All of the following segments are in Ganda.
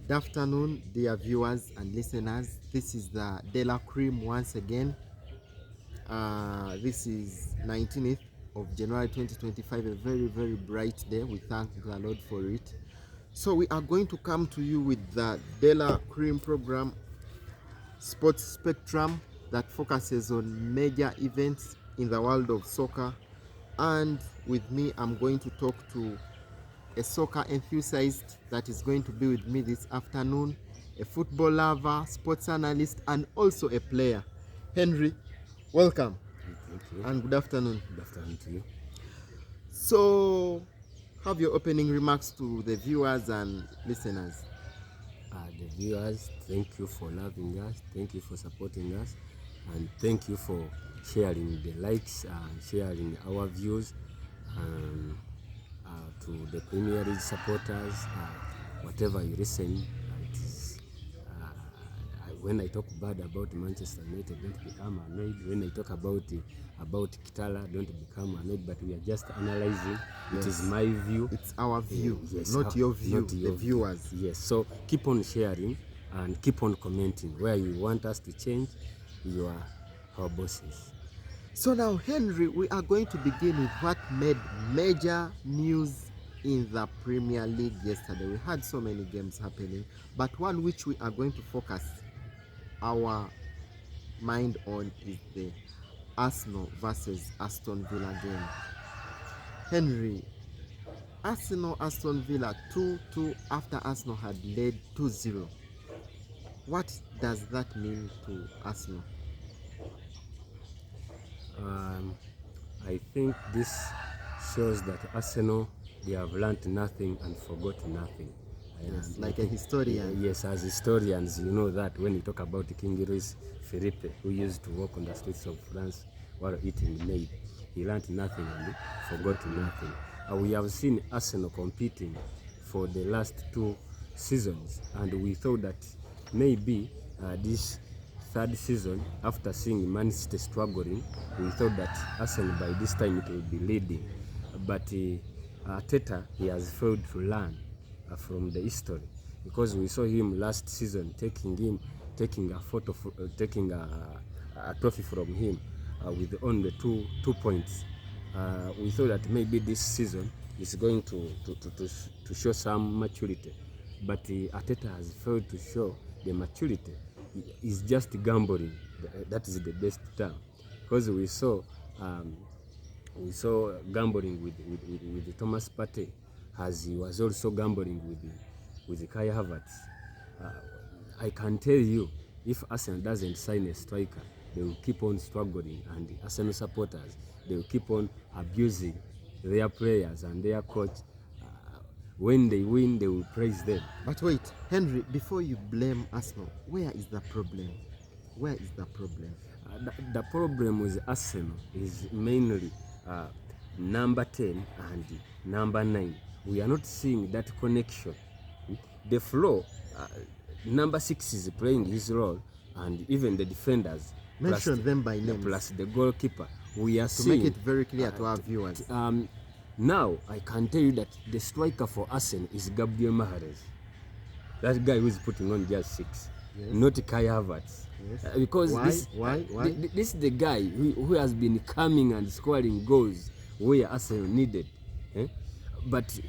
Good afternoon, dear viewers and listeners. This is the Dela Krim once again. This is 19th of January 2025, a very bright day. We thank the Lord for it. So we are going to come to you with the Dela Krim program, Sports Spectrum, that focuses on major events in the world of soccer. And with me, I'm going to talk to a soccer enthusiast that is going to be with me this afternoon, a football lover, sports analyst, and also a player. Henry, welcome. Thank you. And good afternoon. Good afternoon to you. So, have your opening remarks to the viewers and listeners. The viewers, thank you for loving us, thank you for supporting us, and thank you for sharing the likes and sharing our views to the Premier League supporters. Whatever you listen, it is, when I talk bad about Manchester United, don't become annoyed. When I talk about Kitala, don't become annoyed. But we are just analyzing. Yes. It is my view. It's our view, yes, not your view, not your the viewers. Yes, so keep on sharing and keep on commenting. Where you want us to change, you are our bosses. So now, Henry, we are going to begin with what made major news in the Premier League yesterday. We had so many games happening, but one which we are going to focus our mind on is the Arsenal versus Aston Villa game. Henry, Aston Villa 2-2 after Arsenal had led 2-0. What does that mean to Arsenal? I think this shows that Arsenal, they have learned nothing and forgot nothing. Yes, like a historian. Yes, as historians, you know that when you talk about King Louis Philippe, who used to walk on the streets of France while eating maize, he learned nothing and forgot nothing. We have seen Arsenal competing for the last 2 seasons, and we thought that maybe this third season, after seeing Man City struggling, we thought that Arsenal by this time it will be leading. But Arteta, he has failed to learn from the history, because we saw him last season taking a trophy from him with only two points. We thought that maybe this season is going to show some maturity, but Arteta has failed to show the maturity. He's just gambling. That is the best term, because we saw gambling with Thomas Partey, as he was also gambling with Kai Havertz. I can tell you, if Arsenal doesn't sign a striker, they will keep on struggling, and the Arsenal supporters, they will keep on abusing their players and their coach. When they win, they will praise them. But wait, Henry, before you blame Arsenal, where is the problem? Where is the problem? The problem with Arsenal is mainly number 10 and number 9. We are not seeing that connection. The flow, number 6 is playing his role, and even the defenders. Mention them by name. Plus the goalkeeper. We are to make it very clear to our viewers. Now, I can tell you that the striker for Arsenal is Gabriel Mahrez. That guy who is putting on just 6, yes. Not Kai Havertz. Yes. Because why? This is the guy who has been coming and scoring goals where Arsenal needed. But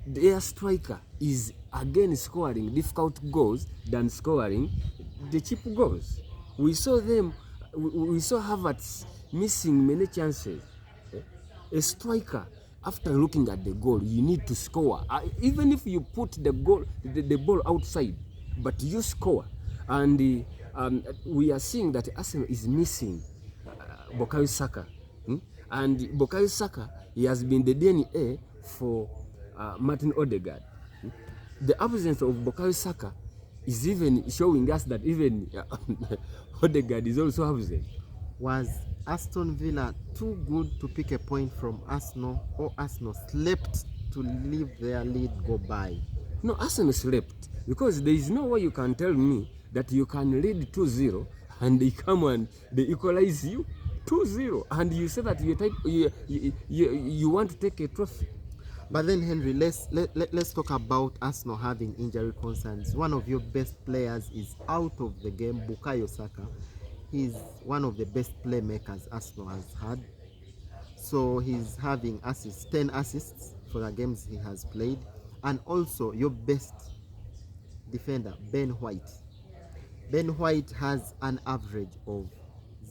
their striker is again scoring difficult goals than scoring the cheap goals. We saw Havertz missing many chances. A striker, after looking at the goal, you need to score. Even if you put the ball outside, but you score. And we are seeing that Arsenal is missing Bukayo Saka. And Bukayo Saka, he has been the DNA for Martin Odegaard. The absence of Bukayo Saka is even showing us that even Odegaard is also absent. Was Aston Villa too good to pick a point from Arsenal, or Arsenal slept to leave their lead go by? No, Arsenal slept, because there is no way you can tell me that you can lead 2-0 and they come and they equalize you 2-0 and you say that you want to take a trophy. But then, Henry, let's talk about Arsenal having injury concerns. One of your best players is out of the game, Bukayo Saka. He's one of the best playmakers Arsenal has had. So he's having 10 assists for the games he has played. And also your best defender, Ben White. Ben White has an average of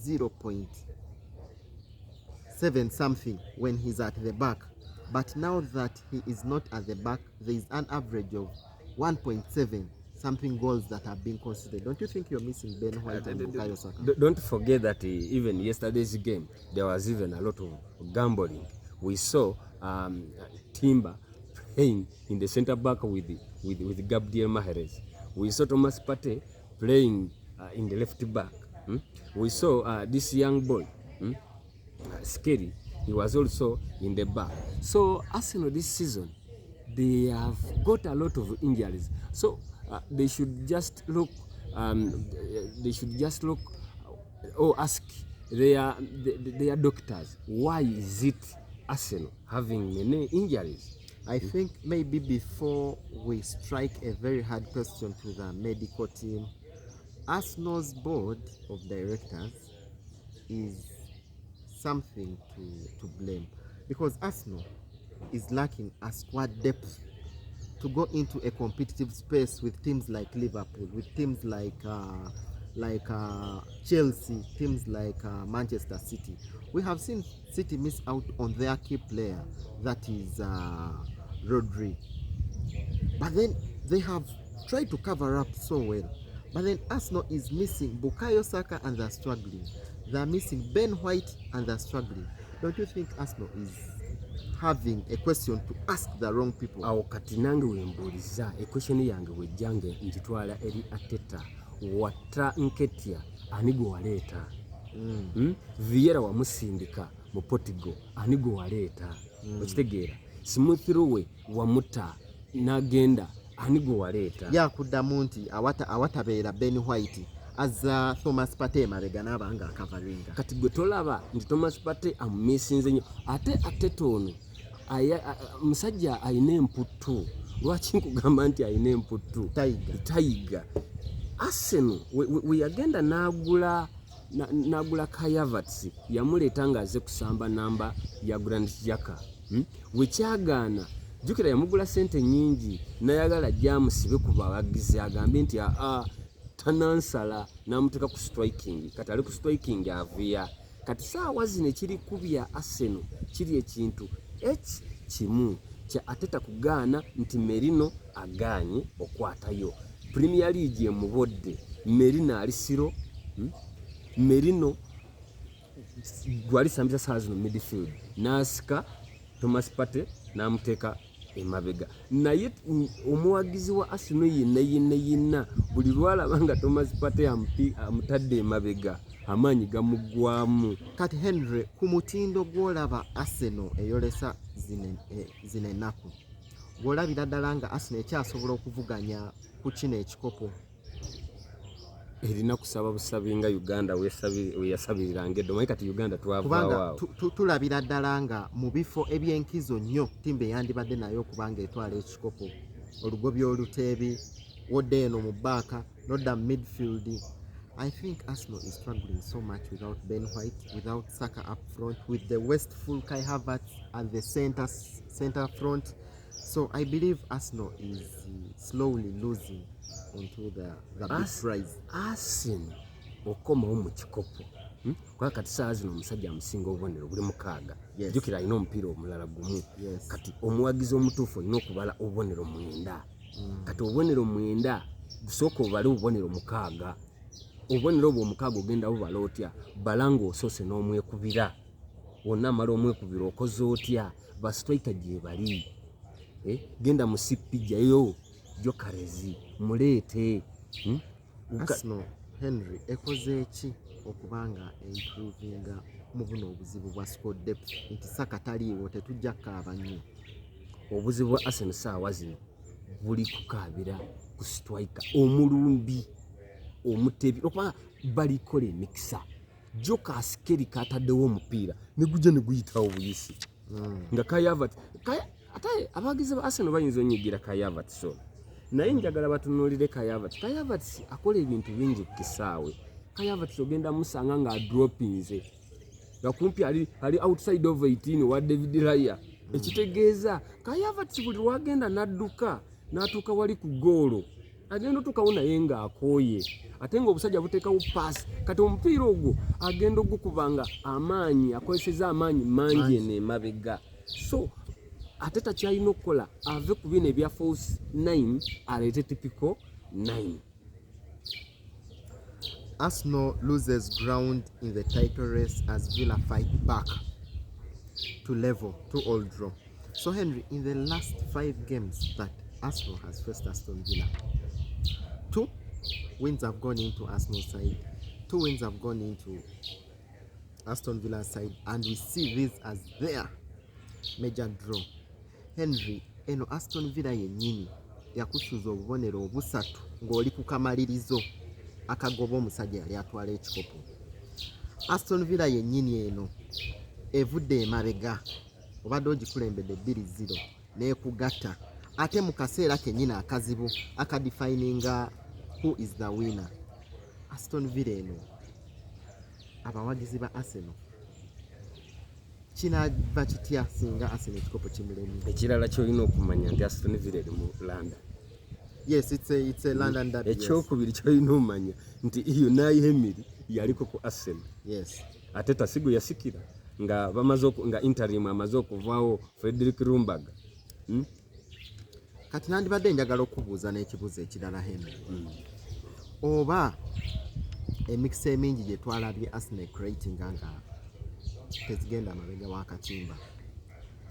0.7 something when he's at the back. But now that he is not at the back, there is an average of 1.7 something goals that have been considered. Don't you think you're missing Ben White and Bukayo Saka? Don't forget that even yesterday's game, there was even a lot of gambling. We saw Timber playing in the center back with Gabriel Mahrez. We saw Thomas Partey playing in the left back. We saw this young boy, Scary. He was also in the back. So Arsenal this season, they have got a lot of injuries. So they should just look. Or ask their doctors, why is it Arsenal having many injuries? I think maybe before we strike a very hard question to the medical team, Arsenal's board of directors is something to blame, because Arsenal is lacking a squad depth to go into a competitive space with teams like Liverpool, with teams like Chelsea, teams like Manchester City. We have seen City miss out on their key player, that is Rodri. But then they have tried to cover up so well. But then Arsenal is missing Bukayo Saka and they're struggling. They're missing Ben White and they're struggling. Don't you think Arsenal is having a question to ask the wrong people? Awo kati nange wembuuliza equation yange wejjange njitwala eri Ateta wata Nketiah ani gwe waleeta? Vieira wamusindika mu Portugal ani gwe waleeta? Okitegeera? Smith Rowe wamuta n'agenda ani gwe waleeta? Yakuddamu nti awatabeera Ben White aza Thomas Partey mabega n'abanga akavalinga. Kati gwe tolaba nti Thomas Partey amumisinze nnyo ate Ateta ono musajja ayina emputtu. Lwaki nkugamba nti ayina emputtu? Tayiga. Arsenal we yagenda n'agula Kai Havertz yamuleeta ng'aze kusamba namba ya Granit Xhaka. Wekyagaana jjukira yamugula sente nnyingi n'ayagala jamusibe ku bawagizi agambe nti tanansala n'amuteeka ku striking. Kati ali ku striking avuya. Kati saawa zino ekiri kubya Arsenal kiri ekintu kimu kya Ateta kugaana nti Merino agaanye okwatayo. Premier League emubodde, Merino ali siro. Merino gwali sambisa saa zino midfield n'asika Thomas Partey n'amuteeka emabega. Naye omuwagizi wa Arsenal yenna buli lwalaba nga Thomas Partey amutadde emabega amaanyi gamuggwamu. Kati Henry, ku mutindo gw'olaba Arsenal eyolesa zino ennaku, gw'olabira ddala nga Arsenal ekyasobola okuvuganya ku kino ekikopo? Erina kusaba busabi nga Uganda weyasabiriranga eddo. Maye kati Uganda twavaawo. Tulabira ddala nga mu bifo eby'enkizo nnyo ttimba eyandibadde nayo okubanga etwala ekikopo. Olugobyo Oluteebi, wodde eno mu bbaaka, nodda midfield. I think Arsenal is struggling so much without Ben White, without Saka up front, with the wasteful Kai Havertz at the center front. So I believe Arsenal is slowly losing onto the big prize. Arsenal okomawo mu kikopo. Kwa kati saa zino omusajja amusinga obubonero buli mukaaga. Jjukira alina omupiira omulala gumu. Kati omuwagizi omutuufu olina okubala obubonero 9. Kati obubonero 9 busooka obale obubonero 6. Obubonero obwo 6 ogenda bubala otya? Balanga osoose n'omwekubira. Wonna amala omwekubira okoze otya? Bastrika gye bali. Genda mu CPJyo Jokarezi muleete. Arsenal, Henry, ekoze eki okubanga improvinga mu buno obuzibu bwa squad depth nti Saka taliiwo tetujja kukaaba nnyo? Obuzibu bwa Arsenal saawa zino buli kukaabira ku striker omulumbi omutebi okubanga balikola emikisa. Joka Askeri kataddewo omupiira ne gujja ne guyitawo buyisi nga Kai Havertz ate abagizi ba Arsenal bayinza onyigira Kai Havertz so naye njagala batunuulire Kai Havertz. Kai Havertz akola ebintu bingi ku kisaawe. Kai Havertz ogenda musanga nga adropinze nga kumpi ali outside of 18 wa David Raya. Ekitegeeza Kai Havertz buli lwagenda n'adduka n'atuuka wali ku goolo agenda otuukawo naye ng'akooye ate ng'obusajja buteekawo paasi kati omupiira ogwo agenda ogukubanga amaanyi akozeseza amaanyi mangi eno emabega so ate takyalina okukola ave ku bino ebya false 9 aleete typical 9. Arsenal loses ground in the title race as Villa fight back to level 2-all draw. So Henry, in the last 5 games that Arsenal has faced Aston Villa, 2 wins have gone into Arsenal's side, 2 wins have gone into Aston Villa's side, and we see this as their major draw. Henry, eno Aston Villa yennyini yakusuza obubonero obusatu ng'oli ku kamalirizo akagoba omusajja yali atwala ekikopo. Aston Villa yennyini eno evudde emabega obadde ogikulembedde 2-0 n'ekugatta ate mu kaseera kennyini akazibu akadefininga who is the winner. Aston Villa eno abawagizi ba Arsenal kinaba kitya singa Arsenal ekikopo kimulemye. Ekirala kyolina okumanya nti Aston Villa eri mu London. Yes, it's a London derby. Ekyokubiri kyolina omanya nti Unai Emery yaliko ku Arsenal. Yes. Ate tasigo yasikira nga bamaze nga interim amaze okuvaawo Frederick Rumbaga. Kati nandibadde njagala okubuuza n'ekibuuzo ekirala Henry. Oba emikisa emingi gye twalabye Arsenal creating nga tezigenda amabega w'akatimba.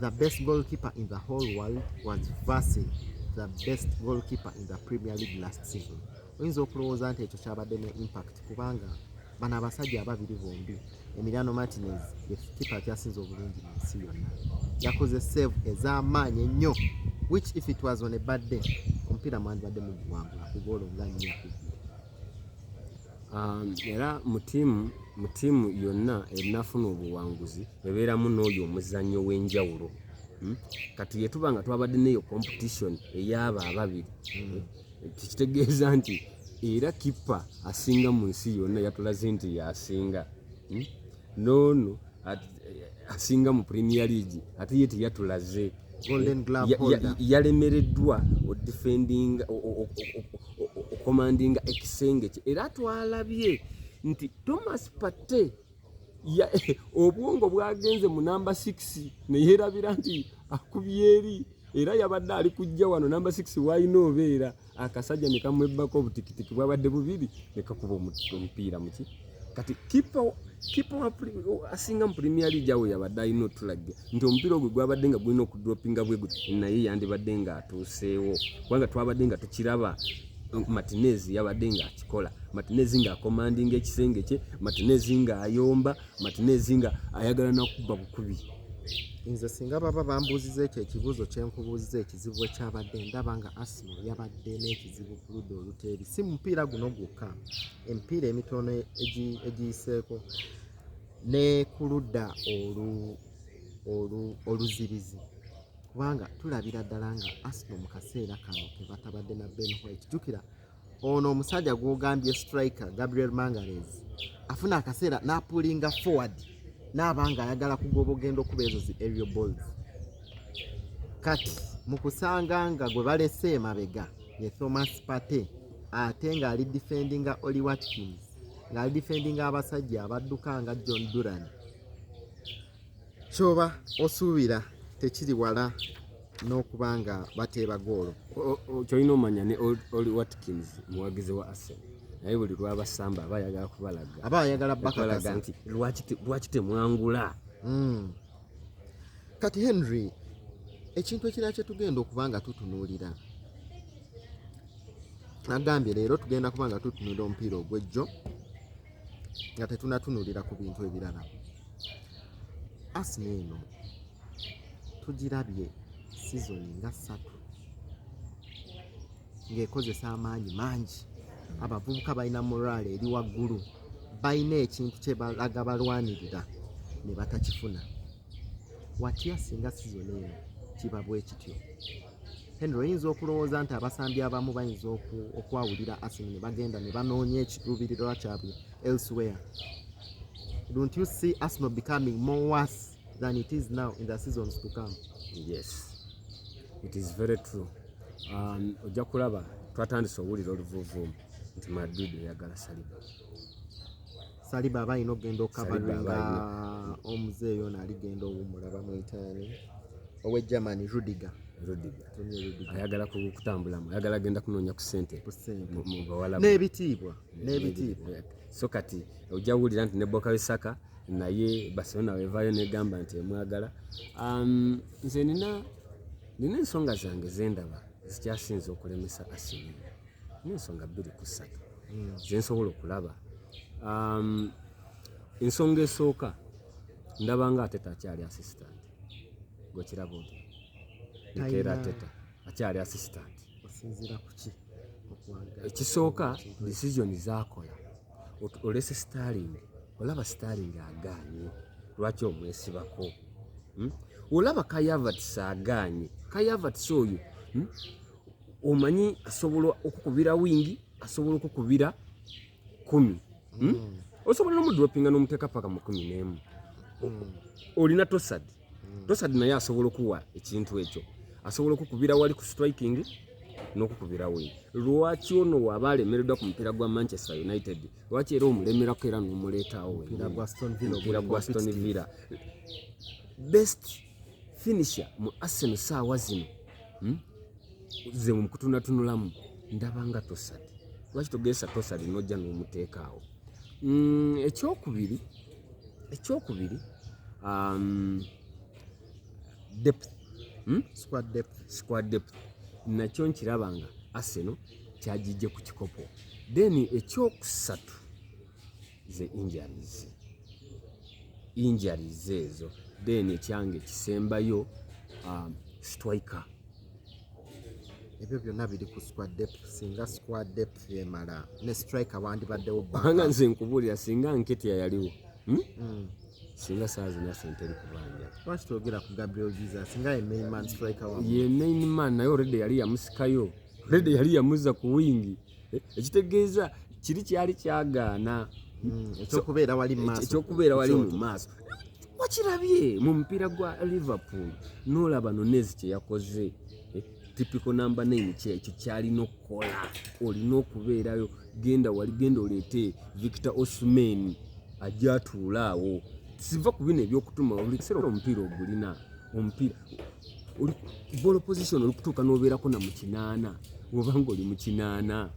The best goalkeeper in the whole world was versing the best goalkeeper in the Premier League last season. Oyinza okulowooza nti ekyo kyabadde ne impact kubanga bano abasajja ababiri bombi Emiliano Martinez ye kipa kyasinze obulungi mu nsi yonna yakoze save ez'amaanyi ennyo which if it was on a bad day omupiira mwandibadde muguwangula ku goolo nga 4. Era mu tiimu yonna erinafuna obuwanguzi ebeeramu n'oyo omuzannyo w'enjawulo. Kati yetuba nga twabadde neyo competition ey'aba ababiri tikitegeeza nti era kipa asinga mu nsi yonna yatulaze nti yasinga nono asinga mu Premier League ate ye teyatulaze. Golden Glove holder yalemereddwa defending commanding ekisenge kye era twalabye nti Thomas Partey obwongo bwagenze mu namba 6 ne yeerabira nti akubye eri era yabadde ali kujja wano namba 6 wayina obeera akasajja ne kamwebbako obutikitiki bwabadde bubiri ne kakuba omupiira muki kati kipa asinga mu Premier League awo yabadde alina otulage nti omupiira ogwo gwabadde nga gulina okudropinga bwe guti naye yandibadde nga atuuseewo kubanga twabadde nga tukiraba Martinez yabadde nga akikola Martinez nga akomandinga ekisenge kye Martinez nga ayomba Martinez nga ayagala nakuba bukubi. Nze singa baba bambuuziza ekyo ekibuuzo kyenkubuuziza ekizibu ekyabadde ndaba nga Arsenal yabadde n'ekizibu ku ludda oluteeri si mupiira guno gwokka emipiira emitono egiyiseeko ne ku ludda oluzibizi kubanga tulabira ddala nga Arsenal mu kaseera kano kebatabadde na Ben White. Jjukira ono omusajja gw'ogambye striker Gabriel Magalhaes afuna akaseera n'apulinga forward n'abanga ayagala kugoba ogenda okuba ezo zi aerial balls. Kati mu kusanga nga gwe balese emabega ye Thomas Partey ate ng'ali defendinga Oli Watkins ng'ali defendinga abasajja abadduka nga John Duran kyoba osuubira tekiri wala n'okuba nga bateeba goolo. Kyolina omanya ne Oli Watkins muwagizi wa Arsenal naye buli lwabasamba aba ayagala kubalaga aba ayagala bakakasa nti lwaki temwangula. Kati Henry ekintu ekirala kye tugenda okuba nga tutunuulira agambye leero tugenda kuba nga tutunuulira omupiira ogw'ejjo nga tetunatunuulira ku bintu ebirala. Arsenal eno tugirabye sizoni nga 3 ng'ekozesa amaanyi mangi abavubuka balina morale eri waggulu balina ekintu kye balaga balwanirira ne batakifuna. Watya singa sizoni eno kiba bwe kityo. Henry, oyinza okulowooza nti abasambi abamu bayinza okwawulira Arsenal ne bagenda ne banoonya ekiruubirirwa kyabwe elsewhere. Don't you see Arsenal becoming more worse than it is now in the seasons to come? Yes, it is very true. Ojja kulaba twatandise owulira oluvuuvuumu nti Madrid eyagala Saliba aba alina okugenda okabaringa omuzeeyo n'aligenda owummulaba mwitaani owe Germany Rudiger ayagala kutambulamu, ayagala agenda kunoonya ku ssente mu bawala n'ebitiibwa. So kati ojja wulira nti ne Bukayo Saka naye Barcelona wevaayo negamba nti emwagala. Nze nina ensonga zange zendaba zikyasinza okulemesa Arsenal. Nina ensonga 2-3 ze nsobola okulaba. Ensonga esooka ndaba nga Ateta akyali assistant. Gwekiraba oti Mikel Arteta akyali assistant. Osinziira ku ki? Ekisooka decision zaakola olese Sterling, olaba Sterling agaanye, lwaki omwesibako? Olaba Kai Havertz agaanye. Kai Havertz oyo omanyi asobola okukubira wingi, asobola okukubira 10. Osobola n'omudropinga n'omuteeka paka mu 11. Olina Tosad naye asobola okuwa ekintu ekyo, asobola okukubira wali ku striking n'okukubira we. Lwaki ono waba alemereddwa ku mupiira gwa Manchester United, lwaki era omulemerako era n'omuleetaawo omupiira gwa Aston Villa? Best finisher mu Arsenal saawa zino ze mu kutunatunulamu ndaba nga Tosad. Lwaki togesa Tosad n'ojja n'omuteekaawo? Ekyokubiri depth, squad depth nakyo nkiraba nga Arsenal kyagijje ku kikopo. Then ekyokusatu ze injuries ezo. Then ekyange kisembayo striker. Ebyo byonna biri ku squad depth. Singa squad depth emala ne striker wandibaddewo kubanga nze nkubuulira singa Nketiah yaliwo singa saa zina sente eri kubanja. Lwaki twogera ku Gabriel Jesus singa ye main man striker wa ye main man naye already yali yamusikayo, already yali yamuza ku wingi. Ekitegeeza kiri kyali kyagaana ekyokubeera wali mu maaso. Wakirabye mu mupiira gwa Liverpool n'olaba Nunez kye yakoze. Typical number 9 ekyo kyalina okukola. Olina okubeerayo, genda oleete Victor Osimhen ajja atuulaawo. Siva ku bino ebyokutuma omupiira ogulina ball position olikutuuka n'obeerako na mu 8 oba ng'oli mu 8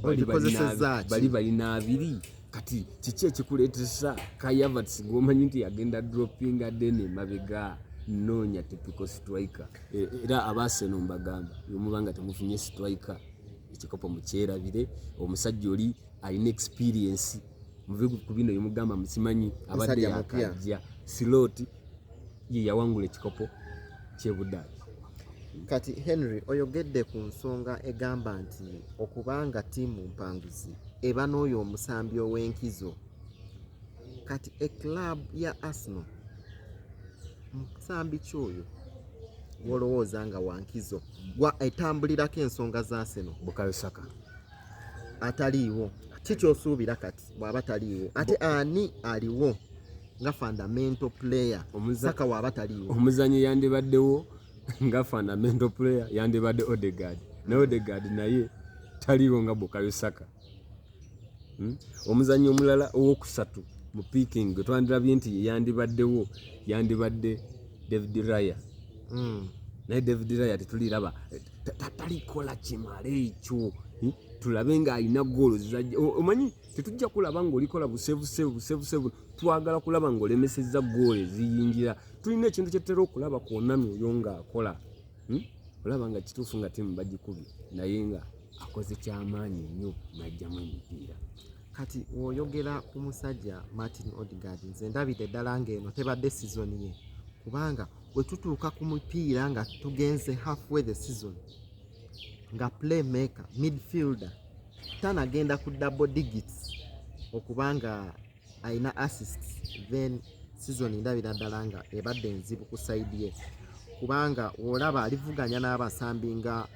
bali balina 2. Kati kiki ekikuleetesa Kai Havertz ng'omanyi nti yagenda droppinga dene mabega noonya typical striker. Era Arsenal mbagamba yomubanga temufunye striker ekikopo mukyerabire. Omusajja oli alina experience muve ku bino yomugamba musimanyi abadde yakajja Slot ye yawangula ekikopo ky'Ebuddaaki. Kati Henry oyogedde ku nsonga egamba nti okubanga ttiimu mpanguzi eba n'oyo omusambi ow'enkizo. Kati club ya Arsenal musambi kyoyo wolowooza nga wankizo etambulirako ensonga za Arsenal? Bukayo Saka ataliiwo. Kikyosuubira kati bw'aba taliiwo ate ani aliwo nga fundamental player? Saka waba taliiwo. Omuzanyi yandibaddewo nga fundamental player yandibadde Odegaard. Ne Odegaard naye taliiwo nga Bukayo Saka. Omuzanyi omulala owokusatu mu picking gwe twandirabye nti yandibaddewo yandibadde David Raya. Naye David Raya tetuliraba talikola kimale ekyo. Tulabe nga alina goolo zizajja. Omanyi tetujja kulaba ng'olikola busevu. Twagala kulaba ng'olemesezza goolo eziyingira. Tulina ekintu kye tutera okulaba kwonnami oyo ng'akola. Olaba nga kituufu nga tiimu bagikubye naye nga akoze kyamaanyi nnyo n'ajjamu emipiira. Kati oyogera ku musajja Martin Odegaard, nze ndabidde ddala ng'eno tebadde season ye, kubanga bwe tutuuka ku mupiira nga tugenze halfway the season nga playmaker midfielder tanagenda ku double digits okubanga alina assists, then season ndabira ddala nga ebadde enzibu ku side ye. kubanga olaba alivuganya n'abasambi nga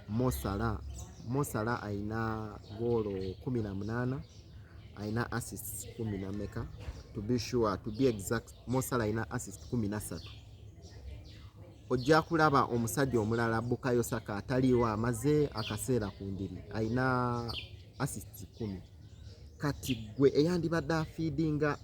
Mosala ayina goolo 18, ayina assist 10 na meka, to be exact Mosala ayina assist 13. Ojja kulaba omusajja omulala Bukayo Saka ataliiwo, amaze akaseera ku ndiri, ayina assist 10. Kati gwe eyandibadde afiidinga